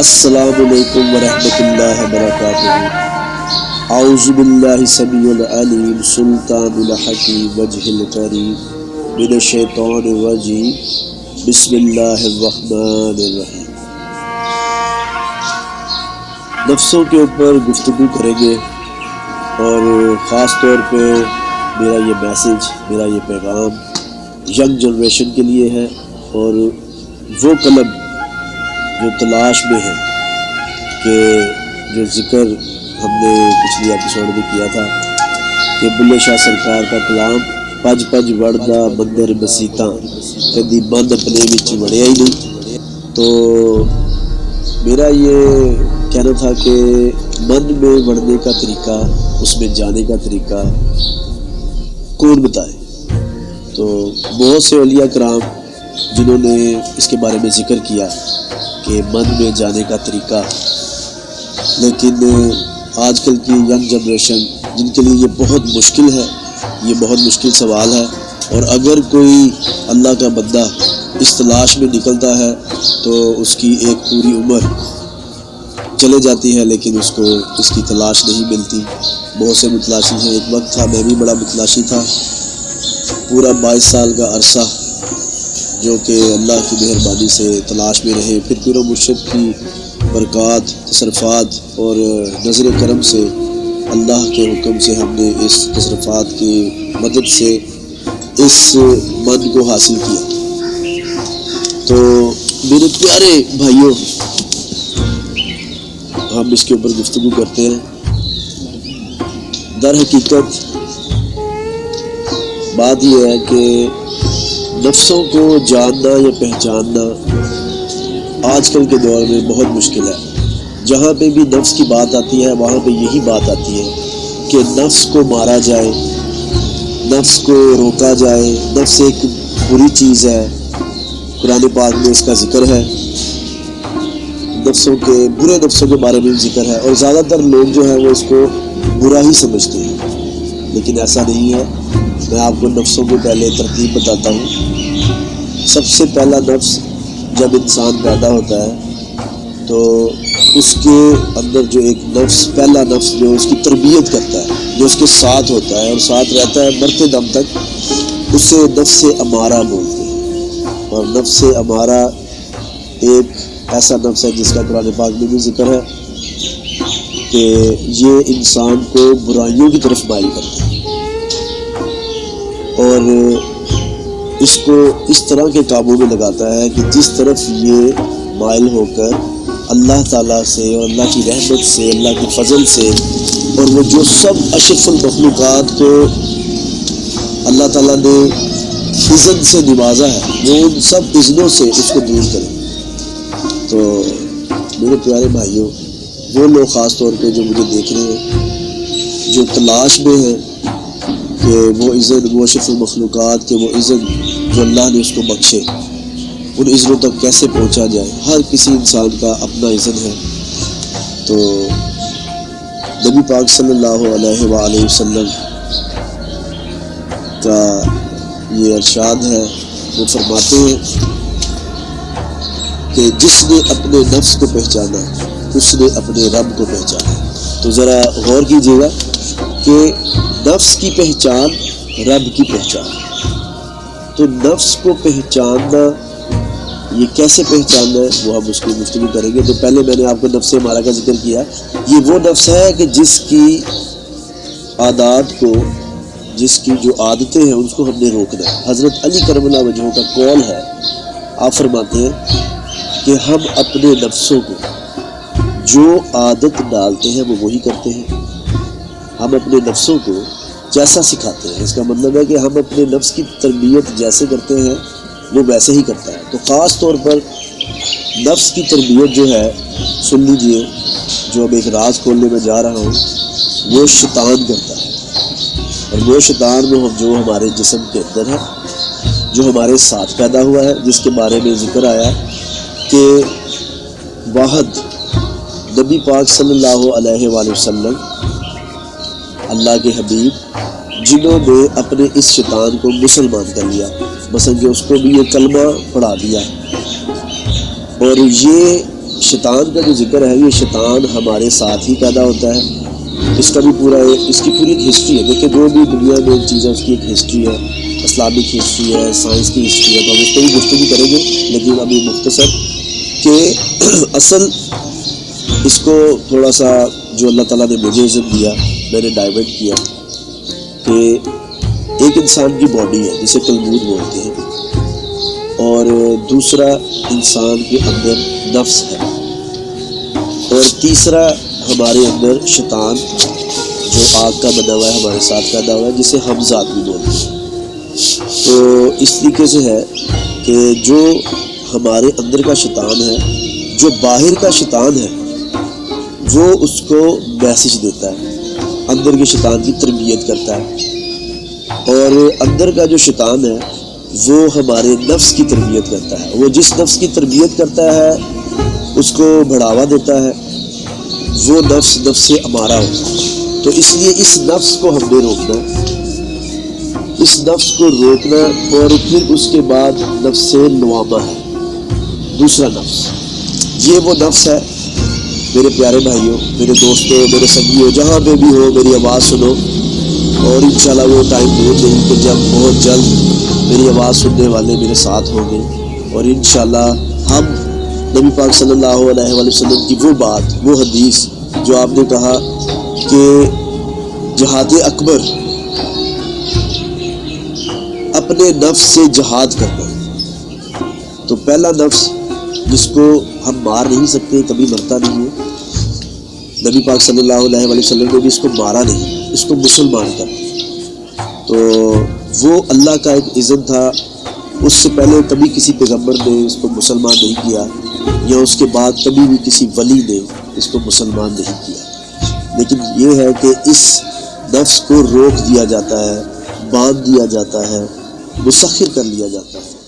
السلام علیکم ورحمۃ اللہ وبرکاتہ۔ اعوذ باللہ سمیع العلیم سلطان الحکیم وجہ الکریم من الشیطان الرجیم بسم اللہ الرحمن الرحیم۔ نفسوں کے اوپر گفتگو کریں گے اور خاص طور پہ میرا یہ میسیج، میرا یہ پیغام ینگ جنریشن کے لیے ہے اور وہ قلم جو تلاش میں ہے کہ جو ذکر ہم نے پچھلی ایپیسوڈ میں کیا تھا کہ بلے شاہ سرکار کا کلام پج پج وڑدا مندر مسیتاں کدی بند اپنے وچ وڑیا ہی نہیں، تو میرا یہ کہنا تھا کہ من میں وڑنے کا طریقہ، اس میں جانے کا طریقہ کون بتائے؟ تو بہت سے اولیاء کرام جنہوں نے اس کے بارے میں ذکر کیا کہ من میں جانے کا طریقہ، لیکن آج کل کی ینگ جنریشن جن کے لیے یہ بہت مشکل ہے، یہ بہت مشکل سوال ہے، اور اگر کوئی اللہ کا بندہ اس تلاش میں نکلتا ہے تو اس کی ایک پوری عمر چلے جاتی ہے لیکن اس کو اس کی تلاش نہیں ملتی۔ بہت سے متلاشی ہیں، ایک وقت تھا میں بھی بڑا متلاشی تھا، پورا 22 سال کا عرصہ جو کہ اللہ کی مہربانی سے تلاش میں رہے، پھر پیر و مرشد کی برکات، تصرفات اور نظر کرم سے، اللہ کے حکم سے ہم نے اس تصرفات کی مدد سے اس من کو حاصل کیا۔ تو میرے پیارے بھائیوں، ہم اس کے اوپر گفتگو کرتے ہیں۔ در حقیقت بات یہ ہے کہ نفسوں کو جاننا یا پہچاننا آج کل کے دور میں بہت مشکل ہے۔ جہاں پہ بھی نفس کی بات آتی ہے وہاں پہ یہی بات آتی ہے کہ نفس کو مارا جائے، نفس کو روکا جائے۔ نفس ایک بری چیز ہے، قرآن پاک میں اس کا ذکر ہے، نفسوں کے برے نفسوں کے بارے میں ذکر ہے، اور زیادہ تر لوگ جو ہیں وہ اس کو برا ہی سمجھتے ہیں، لیکن ایسا نہیں ہے۔ میں آپ کو نفسوں کو پہلے ترتیب بتاتا ہوں۔ سب سے پہلا نفس جب انسان پیدا ہوتا ہے تو اس کے اندر جو ایک نفس، پہلا نفس جو اس کی تربیت کرتا ہے، جو اس کے ساتھ ہوتا ہے اور ساتھ رہتا ہے مرتے دم تک، اسے نفس امارہ بولتے ہیں۔ اور نفس امارہ ایک ایسا نفس ہے جس کا قرآن پاک میں بھی ذکر ہے کہ یہ انسان کو برائیوں کی طرف مائل کرتا ہے، اور اس کو اس طرح کے قابو میں لگاتا ہے کہ جس طرف یہ مائل ہو کر اللہ تعالیٰ سے اور اللہ کی رحمت سے، اللہ کے فضل سے، اور وہ جو سب اشرف المخلوقات کو اللہ تعالیٰ نے اذن سے نوازا ہے، وہ ان سب اذنوں سے اس کو دور کرے۔ تو میرے پیارے بھائیوں، وہ لوگ خاص طور پہ جو مجھے دیکھ رہے ہیں، جو تلاش میں ہیں کہ وہ اذن، وہ اشرف المخلوقات کے وہ اذن جو اللہ نے اس کو بخشے، ان اذنوں تک کیسے پہنچا جائے۔ ہر کسی انسان کا اپنا اذن ہے۔ تو نبی پاک صلی اللہ علیہ وآلہ وسلم کا یہ ارشاد ہے، وہ فرماتے ہیں کہ جس نے اپنے نفس کو پہچانا اس نے اپنے رب کو پہچانا۔ تو ذرا غور کیجیے گا کہ نفس کی پہچان رب کی پہچان۔ تو نفس کو پہچاننا، یہ کیسے پہچاننا ہے وہ ہم اس کی گفتگو کریں گے۔ تو پہلے میں نے آپ کو نفس ہمارا کا ذکر کیا، یہ وہ نفس ہے کہ جس کی عادات کو، جس کی جو عادتیں ہیں اس کو ہم نے روکنا ہے۔ حضرت علی کرم اللہ وجہہ کا قول ہے، آپ فرماتے ہیں کہ ہم اپنے نفسوں کو جو عادت ڈالتے ہیں وہ وہی کرتے ہیں، ہم اپنے نفسوں کو جیسا سکھاتے ہیں۔ اس کا مطلب ہے کہ ہم اپنے نفس کی تربیت جیسے کرتے ہیں وہ ویسے ہی کرتا ہے۔ تو خاص طور پر نفس کی تربیت جو ہے، سن لیجئے، جو اب ایک راز کھولنے میں جا رہا ہوں، وہ شیطان کرتا ہے۔ اور وہ شیطان وہ جو ہمارے جسم کے اندر ہے، جو ہمارے ساتھ پیدا ہوا ہے، جس کے بارے میں ذکر آیا کہ واحد نبی پاک صلی اللہ علیہ وآلہ وسلم، اللہ کے حبیب، جنہوں نے اپنے اس شیطان کو مسلمان کر لیا، مثلا کہ اس کو بھی یہ کلمہ پڑھا دیا، اور یہ شیطان کا جو ذکر ہے، یہ شیطان ہمارے ساتھ ہی پیدا ہوتا ہے، اس کی پوری ایک ہسٹری ہے۔ دیکھیں جو بھی دنیا میں چیزیں اس کی ایک ہسٹری ہے، اسلامک ہسٹری ہے، سائنس کی ہسٹری ہے، تو ہم اس پہ بھی گفتگو کریں گے، لیکن ابھی مختصر کہ اصل اس کو تھوڑا سا جو اللہ تعالیٰ نے مجھے عزم دیا، میں نے ڈائیورٹ کیا کہ ایک انسان کی باڈی ہے جسے تلمود بولتے ہیں، اور دوسرا انسان کے اندر نفس ہے، اور تیسرا ہمارے اندر شیطان جو آگ کا بنا ہوا ہے ہمارے ساتھ پیدا ہوا ہے، جسے ہم ذات بھی بولتے ہیں۔ تو اس طریقے سے ہے کہ جو ہمارے اندر کا شیطان ہے، جو باہر کا شیطان ہے وہ اس کو میسج دیتا ہے، اندر کے شیطان کی تربیت کرتا ہے، اور اندر کا جو شیطان ہے وہ ہمارے نفس کی تربیت کرتا ہے۔ وہ جس نفس کی تربیت کرتا ہے اس کو بڑھاوا دیتا ہے، وہ نفس امارہ ہوتا ہے۔ تو اس لیے اس نفس کو ہم نے روکنا، اس نفس کو روکنا، اور پھر اس کے بعد نفس لوامہ ہے دوسرا نفس۔ یہ وہ نفس ہے میرے پیارے بھائیوں، میرے دوستوں، میرے سنگیوں، جہاں پہ بھی ہو میری آواز سنو، اور انشاءاللہ وہ ٹائم دور نہیں کہ جب بہت جلد میری آواز سننے والے میرے ساتھ ہوں گے، اور انشاءاللہ ہم نبی پاک صلی اللہ علیہ وآلہ وسلم کی وہ بات، وہ حدیث جو آپ نے کہا کہ جہاد اکبر اپنے نفس سے جہاد کرنا، تو پہلا نفس جس کو ہم مار نہیں سکتے، کبھی مرتا نہیں ہے، نبی پاک صلی اللہ علیہ وآلہ وسلم نے بھی اس کو مارا نہیں، اس کو مسلمان کر دیا۔ تو وہ اللہ کا ایک اذن تھا، اس سے پہلے کبھی کسی پیغمبر نے اس کو مسلمان نہیں کیا، یا اس کے بعد کبھی بھی کسی ولی نے اس کو مسلمان نہیں کیا۔ لیکن یہ ہے کہ اس نفس کو روک دیا جاتا ہے، باندھ دیا جاتا ہے، مسخر کر لیا جاتا ہے۔